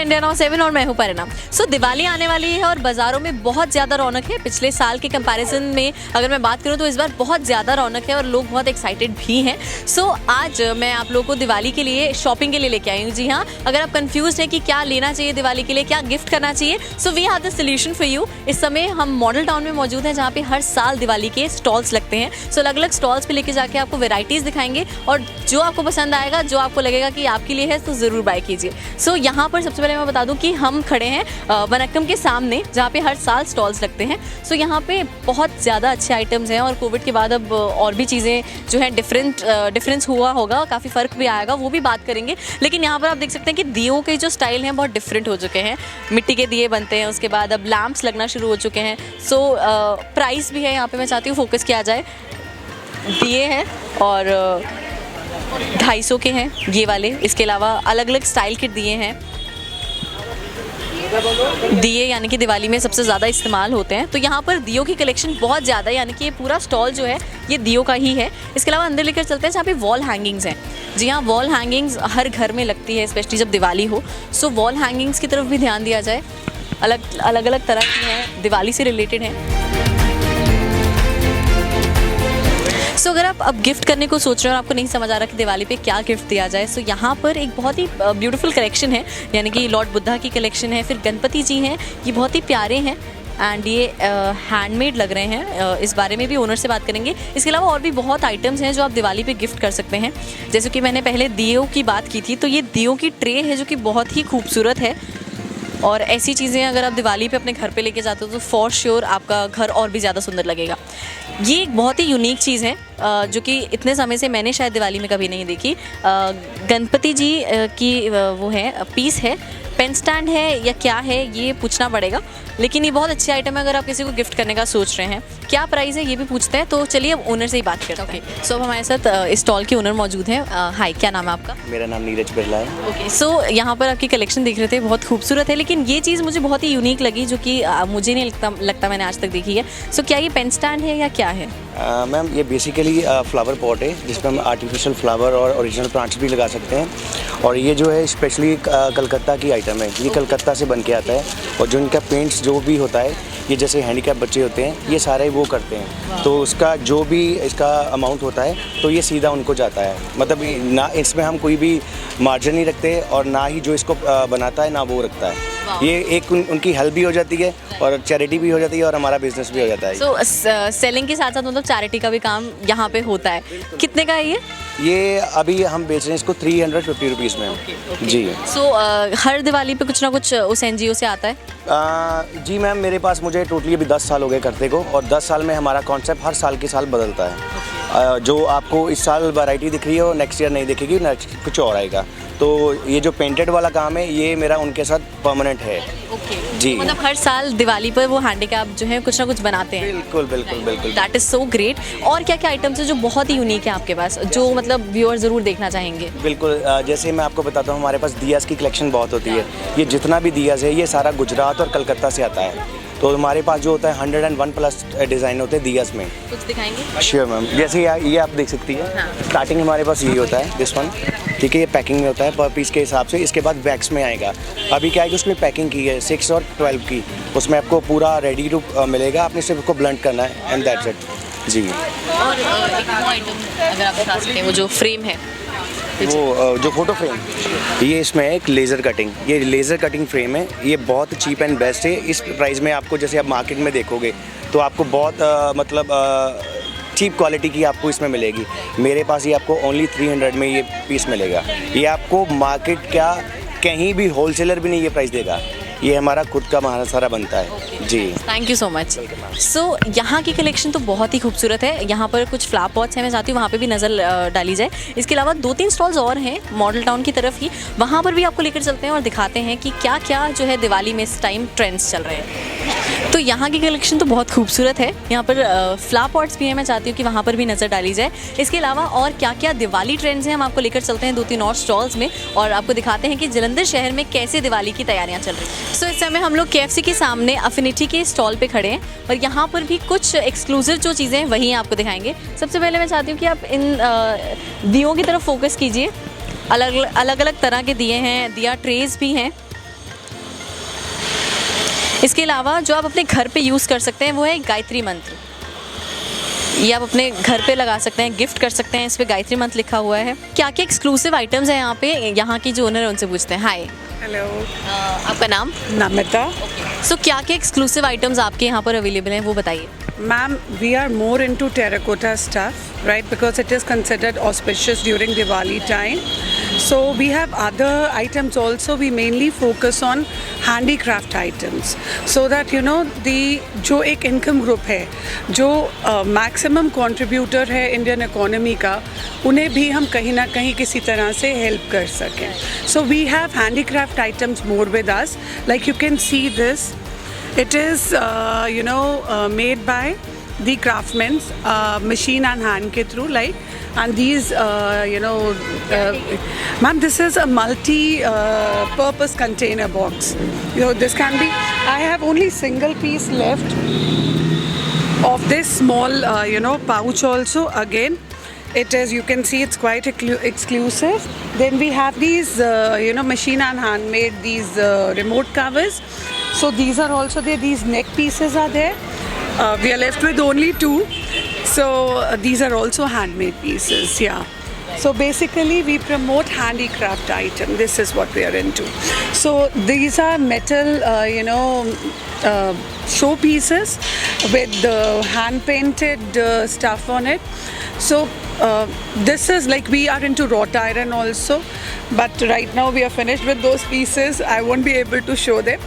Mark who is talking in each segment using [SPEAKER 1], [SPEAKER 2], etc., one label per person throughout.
[SPEAKER 1] India now 7 और मैं हूं परिणा। सो दिवाली आने वाली है और बाज़ारों में बहुत ज़्यादा रौनक है। पिछले साल के कंपैरिजन में अगर मैं बात करूं तो इस बार बहुत ज़्यादा रौनक है और लोग बहुत एक्साइटेड भी हैं। सो आज मैं आप लोगों को दिवाली के लिए शॉपिंग के लिए लेके आई हूँ। जी हाँ, अगर आप कंफ्यूज हैं कि क्या लेना चाहिए दिवाली के लिए, क्या गिफ्ट करना चाहिए, so we have the solution for you. इस समय हम मॉडल टाउन में मौजूद हैं जहाँ पे हर साल दिवाली के स्टॉल्स लगते हैं। सो अलग अलग स्टॉल्स पे लेके जाके आपको वेराइटीज़ दिखाएंगे और जो आपको पसंद आएगा, जो आपको लगेगा कि आपके लिए है, तो ज़रूर बाय कीजिए। सो यहाँ पर सबसे पहले मैं बता दूं कि हम खड़े हैं वनक्कम के सामने जहाँ पे हर साल स्टॉल्स लगते हैं। सो यहाँ पे बहुत ज़्यादा अच्छे आइटम्स हैं और कोविड के बाद अब और भी चीज़ें जो हैं डिफरेंस हुआ होगा, काफ़ी फ़र्क भी आएगा, वो भी बात करेंगे। लेकिन यहाँ पर आप देख सकते हैं कि दियों के जो स्टाइल हैं बहुत डिफरेंट हो चुके हैं। मिट्टी के दिए बनते हैं, उसके बाद अब लैंप्स लगना शुरू हो चुके हैं। सो प्राइस भी है यहाँ पर, मैं चाहती हूँ फोकस किया जाए। दिए हैं और 250 के हैं ये वाले। इसके अलावा अलग अलग स्टाइल के दिए हैं। दिए यानी कि दिवाली में सबसे ज़्यादा इस्तेमाल होते हैं, तो यहाँ पर दियों की कलेक्शन बहुत ज़्यादा है, यानी कि ये पूरा स्टॉल जो है ये दियों का ही है। इसके अलावा अंदर लेकर चलते हैं जहाँ पे वॉल हैंगिंग्स हैं। जी हाँ, वॉल हैंगिंग्स हर घर में लगती है, स्पेशली जब दिवाली हो। सो वॉल हैंगिंग्स की तरफ भी ध्यान दिया जाए। अलग अलग तरह की हैं, दिवाली से रिलेटेड हैं। सो अगर आप अब गिफ्ट करने को सोच रहे हो और आपको नहीं समझ आ रहा कि दिवाली पे क्या गिफ्ट दिया जाए, सो यहाँ पर एक बहुत ही ब्यूटीफुल कलेक्शन है, यानी कि लॉर्ड बुद्धा की कलेक्शन है। फिर गणपति जी हैं, ये बहुत ही प्यारे हैं एंड ये हैंडमेड लग रहे हैं। इस बारे में भी ओनर से बात करेंगे। इसके अलावा और भी बहुत आइटम्स हैं जो आप दिवाली पे गिफ्ट कर सकते हैं। जैसे कि मैंने पहले दियों की बात की थी, तो ये दियों की ट्रे है जो कि बहुत ही खूबसूरत है। और ऐसी चीज़ें अगर आप दिवाली पे अपने घर पे लेके जाते हो तो फॉर श्योर आपका घर और भी ज़्यादा सुंदर लगेगा। ये एक बहुत ही यूनिक चीज़ है जो कि इतने समय से मैंने शायद दिवाली में कभी नहीं देखी। गणपति जी की वो है पीस है, पेन स्टैंड है या क्या है ये पूछना पड़ेगा, लेकिन ये बहुत अच्छी आइटम है अगर आप किसी को गिफ्ट करने का सोच रहे हैं। क्या प्राइस है ये भी पूछते हैं, तो चलिए अब ओनर से ही बात करते हैं। ओके, सो अब हमारे साथ इस स्टॉल के ओनर मौजूद हैं। हाय, क्या नाम है आपका?
[SPEAKER 2] मेरा नाम नीरज बिरला है।
[SPEAKER 1] ओके, सो यहाँ पर आपकी कलेक्शन देख रहे थे, बहुत खूबसूरत है, लेकिन ये चीज़ मुझे बहुत ही यूनिक लगी जो कि मुझे नहीं लगता मैंने आज तक देखी है। सो क्या ये पेन स्टैंड है या क्या है?
[SPEAKER 2] मैम ये बेसिकली फ्लावर पॉट है जिसमें हम आर्टिफिशियल फ्लावर और ओरिजिनल प्लांट्स भी लगा सकते हैं। और ये जो है स्पेशली कलकत्ता की आइटम है, ये कलकत्ता से बन के आता है। और जो इनका पेंट्स जो भी होता है, ये जैसे हैंडीकैप बच्चे होते हैं, ये सारे वो करते हैं, तो उसका जो भी इसका अमाउंट होता है तो ये सीधा उनको जाता है। मतलब ना इसमें हम कोई भी मार्जिन नहीं रखते और ना ही जो इसको बनाता है ना वो रखता है। ये एक उनकी हेल्प भी हो जाती है और चैरिटी भी हो जाती है और हमारा बिजनेस भी हो जाता है।
[SPEAKER 1] सो सेलिंग के साथ साथ मतलब चैरिटी का भी काम यहाँ पे होता है। कितने का है
[SPEAKER 2] ये अभी हम बेच रहे हैं इसको 350 रुपीज़ में। जी।
[SPEAKER 1] सो हर दिवाली पे कुछ ना कुछ उस NGO से आता है?
[SPEAKER 2] जी मैम, मेरे पास मुझे टोटली अभी 10 साल हो गए करते को, और 10 साल में हमारा कॉन्सेप्ट हर साल के साल बदलता है। जो आपको इस साल वैरायटी दिख रही है वो नेक्स्ट ईयर नहीं दिखेगी, नेक्स्ट कुछ और आएगा। तो ये जो पेंटेड वाला काम है ये मेरा उनके साथ परमानेंट है। जी,
[SPEAKER 1] मतलब हर साल दिवाली पर वो हैंडीकैप जो है कुछ ना कुछ बनाते हैं।
[SPEAKER 2] बिल्कुल बिल्कुल बिल्कुल।
[SPEAKER 1] That is so great. और क्या क्या आइटम्स है जो बहुत ही यूनिक है आपके पास, जो मतलब व्यूअर ज़रूर देखना चाहेंगे?
[SPEAKER 2] बिल्कुल, जैसे मैं आपको बताता हूँ, हमारे पास दियास की कलेक्शन बहुत होती है। ये जितना भी दियास है ये सारा गुजरात और कलकत्ता से आता है। तो हमारे पास जो होता है 101+ डिज़ाइन होते हैं दियास में।
[SPEAKER 1] कुछ दिखाएंगे?
[SPEAKER 2] श्योर मैम, जैसे ये आप देख सकती है।
[SPEAKER 1] हाँ।
[SPEAKER 2] स्टार्टिंग हमारे पास यही होता है, दिस वन, ठीक है। ये पैकिंग में होता है पर पीस के हिसाब से। इसके बाद वैक्स में आएगा। अभी क्या है कि उसमें पैकिंग की है 6 और 12 की, उसमें आपको पूरा रेडी टू मिलेगा, आपने सिर्फ उसको ब्लेंड करना है एंड दैट्स इट। जी।
[SPEAKER 1] और एक और आइटम अगर आप दिखा सकते हैं, वो जो फ्रेम है,
[SPEAKER 2] वो जो फोटो फ्रेम, ये इसमें है एक लेज़र कटिंग। ये लेज़र कटिंग फ्रेम है, ये बहुत चीप एंड बेस्ट है। इस प्राइस में आपको, जैसे आप मार्केट में देखोगे तो आपको बहुत मतलब चीप क्वालिटी की आपको इसमें मिलेगी। मेरे पास ये आपको ओनली 300 में ये पीस मिलेगा। ये आपको मार्केट क्या कहीं भी होलसेलर भी नहीं ये प्राइस देगा। ये हमारा खुद का महाराज सारा बनता है। जी,
[SPEAKER 1] थैंक यू सो मच। सो यहाँ की कलेक्शन तो बहुत ही खूबसूरत है। यहाँ पर कुछ फ्लावर पॉट्स हैं, मैं चाहती हूँ वहाँ पे भी नज़र डाली जाए। इसके अलावा 2-3 स्टॉल्स और हैं मॉडल टाउन की तरफ ही, वहाँ पर भी आपको लेकर चलते हैं और दिखाते हैं कि क्या क्या जो है दिवाली में इस टाइम ट्रेंड्स चल रहे हैं। तो यहाँ की कलेक्शन तो बहुत खूबसूरत है। यहाँ पर फ्लावर पॉट्स भी हैं, मैं चाहती हूँ कि वहाँ पर भी नज़र डाली जाए। इसके अलावा और क्या क्या दिवाली ट्रेंड्स हैं हम आपको लेकर चलते हैं 2-3 और स्टॉल्स में और आपको दिखाते हैं कि जलंधर शहर में कैसे दिवाली की तैयारियाँ चल रही हैं। सो इस समय हम लोग KFC के सामने अफिनिटी के स्टॉल पे खड़े हैं और यहाँ पर भी कुछ एक्सक्लूसिव जो चीज़ें हैं वही आपको दिखाएंगे। सबसे पहले मैं चाहती हूँ कि आप इन दियों की तरफ फोकस कीजिए। अलग अलग तरह के दिए हैं, दिया ट्रेस भी हैं इसके अलावा जो आप अपने घर पे यूज़ कर सकते हैं वो है गायत्री मंत्र। ये आप अपने घर पे लगा सकते हैं, गिफ्ट कर सकते हैं। इस पे गायत्री मंत्र लिखा हुआ है। क्या क्या एक्सक्लूसिव आइटम्स हैं यहाँ पे? यहाँ की जो ओनर है उनसे पूछते हैं। हाय,
[SPEAKER 3] हेलो,
[SPEAKER 1] आपका नाम?
[SPEAKER 3] नमिता।
[SPEAKER 1] सो क्या क्या एक्सक्लूसिव आइटम्स आपके यहाँ पर अवेलेबल हैं वो बताइए।
[SPEAKER 3] Ma'am, we are more into terracotta stuff, right? Because it is considered auspicious during Diwali time. So we have other items also. We mainly focus on handicraft items, so that the जो एक income group है, जो maximum contributor है Indian economy का, उन्हें भी हम कहीं ना कहीं किसी तरह से help कर सकें. So we have handicraft items more with us. Like you can see this. It is, made by the craftsmen, machine and hand ke through, like, and these, ma'am, this is a multi-purpose container box. This can be. I have only single piece left of this small, pouch also. Again, it is. You can see it's quite exclusive. Then we have these, machine and handmade these remote covers. So these are also there. These neck pieces are there. We are left with only 2. So these are also handmade pieces. Yeah. So basically we promote handicraft item. This is what we are into. So these are metal, show pieces with the hand painted stuff on it. So this is like we are into wrought iron also, but right now we are finished with those pieces. I won't be able to show them.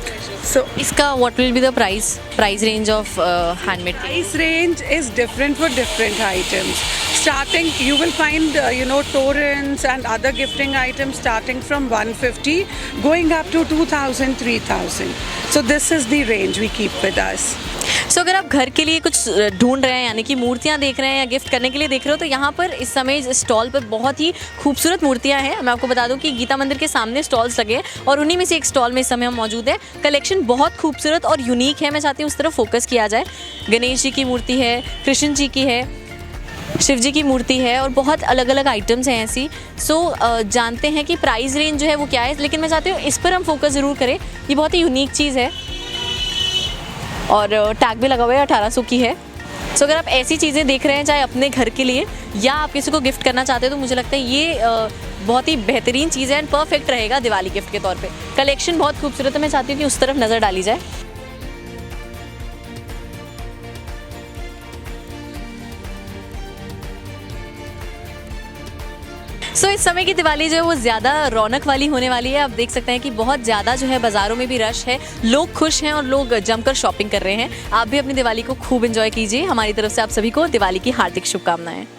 [SPEAKER 3] So
[SPEAKER 1] इसका what will be the price range of handmade?
[SPEAKER 3] price range is different for different items. Starting, you will find torrents and other gifting items starting from 150, going up to 2,000, 3,000. So this is the range we keep with us.
[SPEAKER 1] सो अगर आप घर के लिए कुछ ढूंढ रहे हैं, यानी कि मूर्तियां देख रहे हैं या गिफ्ट करने के लिए देख रहे हो, तो यहाँ पर इस समय इस स्टॉल पर बहुत ही खूबसूरत मूर्तियां हैं। मैं आपको बता दूं कि गीता मंदिर के सामने स्टॉल्स लगे हैं और उन्हीं में से एक स्टॉल में इस समय हम मौजूद है। कलेक्शन बहुत खूबसूरत और यूनिक है। मैं चाहती हूँ उस तरफ फोकस किया जाए। गणेश जी की मूर्ति है, कृष्ण जी की है, शिव जी की मूर्ति है और बहुत अलग अलग आइटम्स हैं ऐसी। सो जानते हैं कि प्राइस रेंज जो है वो क्या है, लेकिन मैं चाहती हूँ इस पर हम फोकस ज़रूर करें। ये बहुत ही यूनिक चीज़ है और टैग भी लगा हुआ है, 1800 की है। सो अगर आप ऐसी चीज़ें देख रहे हैं, चाहे अपने घर के लिए या आप किसी को गिफ्ट करना चाहते हो, तो मुझे लगता है ये बहुत ही बेहतरीन चीज़ है एंड परफेक्ट रहेगा दिवाली गिफ्ट के तौर पे। कलेक्शन बहुत खूबसूरत है। मैं चाहती हूँ कि उस तरफ नज़र डाली जाए। सो इस समय की दिवाली जो है वो ज़्यादा रौनक वाली होने वाली है। आप देख सकते हैं कि बहुत ज़्यादा जो है बाज़ारों में भी रश है, लोग खुश हैं और लोग जमकर शॉपिंग कर रहे हैं। आप भी अपनी दिवाली को खूब एंजॉय कीजिए। हमारी तरफ से आप सभी को दिवाली की हार्दिक शुभकामनाएं।